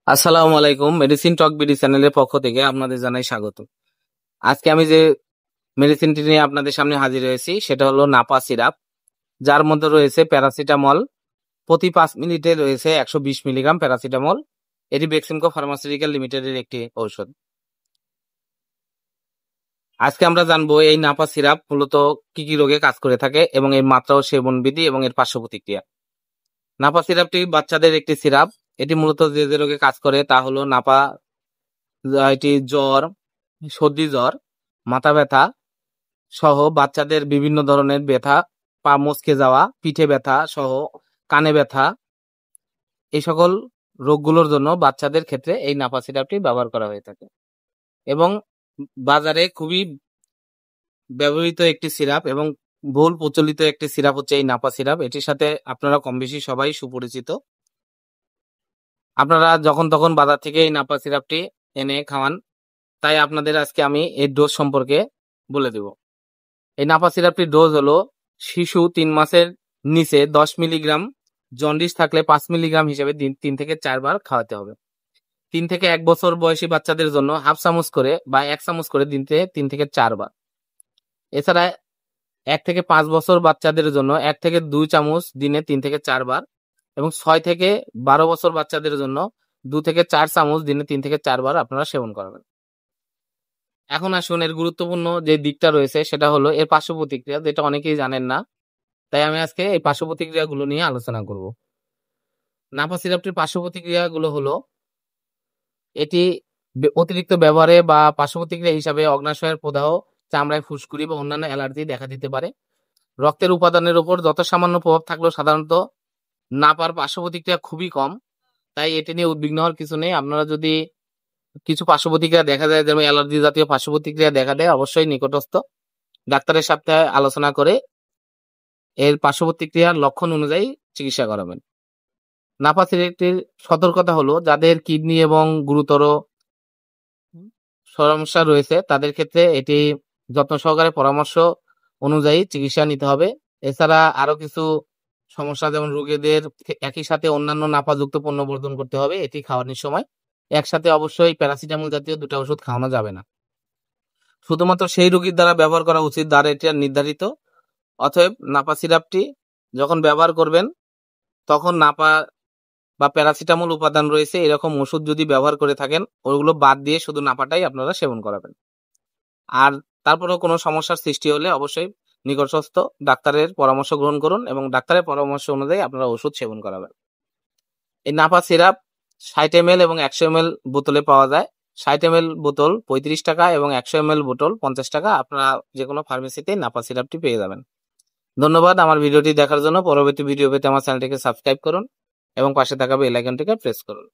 আসসালামু আলাইকুম। মেডিসিন টক বিডি চ্যানেলের পক্ষ থেকে আপনাদের জানাই স্বাগত। আজকে আমি যে মেডিসিনটি নিয়ে আপনাদের সামনে হাজির হয়েছি সেটা হলো নাপা সিরাপ, যার মধ্যে রয়েছে প্যারাসিটামল। প্রতি 5 মিনিটে রয়েছে 120 মিলিগ্রাম প্যারাসিটামল। এটি বেক্সিমকো ফার্মাসিউটিক্যাল লিমিটেডের একটি ঔষধ। আজকে আমরা জানবো এই নাপা সিরাপ মূলত কি কি রোগে কাজ করে থাকে এবং এর মাত্রা ও সেবন বিধি এবং এর পার্শ্ব প্রতিক্রিয়া। নাপা সিরাপটি বাচ্চাদের একটি সিরাপ। এটি মূলত যে যে রোগে কাজ করে তা হলো নাপা, এটি জ্বর, সর্দি জ্বর, মাথা ব্যথা সহ বাচ্চাদের বিভিন্ন ধরনের ব্যথা, পা মচকে যাওয়া, পিঠে ব্যথা সহ কানে ব্যথা, এই সকল রোগগুলোর জন্য বাচ্চাদের ক্ষেত্রে এই নাপা সিরাপটি ব্যবহার করা হয়ে থাকে এবং বাজারে খুবই ব্যবহৃত একটি সিরাপ এবং বহুল প্রচলিত একটি সিরাপ হচ্ছে এই নাপা সিরাপ। এটির সাথে আপনারা কম বেশি সবাই সুপরিচিত। আপনারা যখন তখন বাজার থেকে এই নাপা সিরাপটি এনে খাওয়ান, তাই আপনাদের আজকে আমি এর ডোজ সম্পর্কে বলে দেব। এই নাপা সিরাপটির ডোজ হলো শিশু 3 মাসের নিচে 10 মিলিগ্রাম, জন্ডিস থাকলে 5 মিলিগ্রাম হিসেবে দিন 3 থেকে 4 বার খাওয়াতে হবে। 3 থেকে 1 বছর বয়সী বাচ্চাদের জন্য হাফ চামচ করে বা 1 চামচ করে দিনতে 3 থেকে 4 বার। এছাড়া 1 থেকে 5 বছর বাচ্চাদের জন্য 1 থেকে 2 চামচ দিনে 3 থেকে 4 বার এবং 6 থেকে 12 বছর বাচ্চাদের জন্য 2 থেকে 4 চামচ দিনে 3 থেকে 4 বার আপনারা সেবন করাবেন। এখন আসুন এর গুরুত্বপূর্ণ যে দিকটা রয়েছে সেটা হলো এর পার্শ্ব প্রতিক্রিয়া, যেটা অনেকেই জানেন না। তাই আমি আজকে এই পার্শ্ব প্রতিক্রিয়াগুলো নিয়ে আলোচনা করব। নাপা সিরাপটির পার্শ্ব প্রতিক্রিয়াগুলো হলো এটি অতিরিক্ত ব্যবহারে বা পার্শ্ব প্রতিক্রিয়া হিসাবে অগ্নাশয়ের প্রদাহ, চামড়ায় ফুসকুড়ি বা অন্যান্য অ্যালার্জি দেখা দিতে পারে। রক্তের উপাদানের উপর যত সামান্য প্রভাব থাকলেও সাধারণত নাপার পার্শ্ব প্রতিক্রিয়া খুবই কম, তাই এটি নিয়ে উদ্বিগ্ন হওয়ার কিছু নেই। আপনারা যদি কিছু পার্শ্ব প্রতিক্রিয়া দেখা যায়, যেমন অ্যালার্জি জাতীয় পার্শ্ব প্রতিক্রিয়া দেখা দেয়, অবশ্যই নিকটস্থ ডাক্তারের সাথে আলোচনা করে এর পার্শ্ব প্রতিক্রিয়ার লক্ষণ অনুযায়ী চিকিৎসা করাবেন। নাপা সিরাপটির সতর্কতা হলো যাদের কিডনি এবং গুরুতর সমস্যা রয়েছে তাদের ক্ষেত্রে এটি যত্ন সহকারে পরামর্শ অনুযায়ী চিকিৎসা নিতে হবে। এছাড়া আরো কিছু সমস্যা, যেমন রোগীদের একই সাথে অন্যান্য নাপাযুক্ত পণ্য বর্জন করতে হবে এটি খাওয়ানোর সময়। একসাথে অবশ্যই প্যারাসিটামল জাতীয় 2টা ওষুধ খাওয়ানো যাবে না। শুধুমাত্র সেই রোগীর দ্বারা ব্যবহার করা উচিত যার এটা নির্ধারিত। অতএব নাপা সিরাপটি যখন ব্যবহার করবেন তখন নাপা বা প্যারাসিটামল উপাদান রয়েছে এরকম ওষুধ যদি ব্যবহার করে থাকেন, ওইগুলো বাদ দিয়ে শুধু নাপাটাই আপনারা সেবন করাবেন। আর তারপরেও কোনো সমস্যার সৃষ্টি হলে অবশ্যই নিকটস্থ ডাক্তারের পরামর্শ গ্রহণ করুন এবং ডাক্তারের পরামর্শ অনুযায়ী আপনারা ওষুধ সেবন করাবেন। এই নাপা সিরাপ 60 ml এবং 100 ml বোতলে পাওয়া যায়। 60 ml বোতল 35 টাকা এবং 100 ml বোতল 50 টাকা। আপনারা যে কোনো ফার্মেসিতে নাপা সিরাপটি পেয়ে যাবেন। ধন্যবাদ আমার ভিডিওটি দেখার জন্য। পরবর্তী ভিডিও পেতে আমার চ্যানেলটিকে সাবস্ক্রাইব করুন এবং পাশে থাকা বেল আইকনটিকে প্রেস করুন।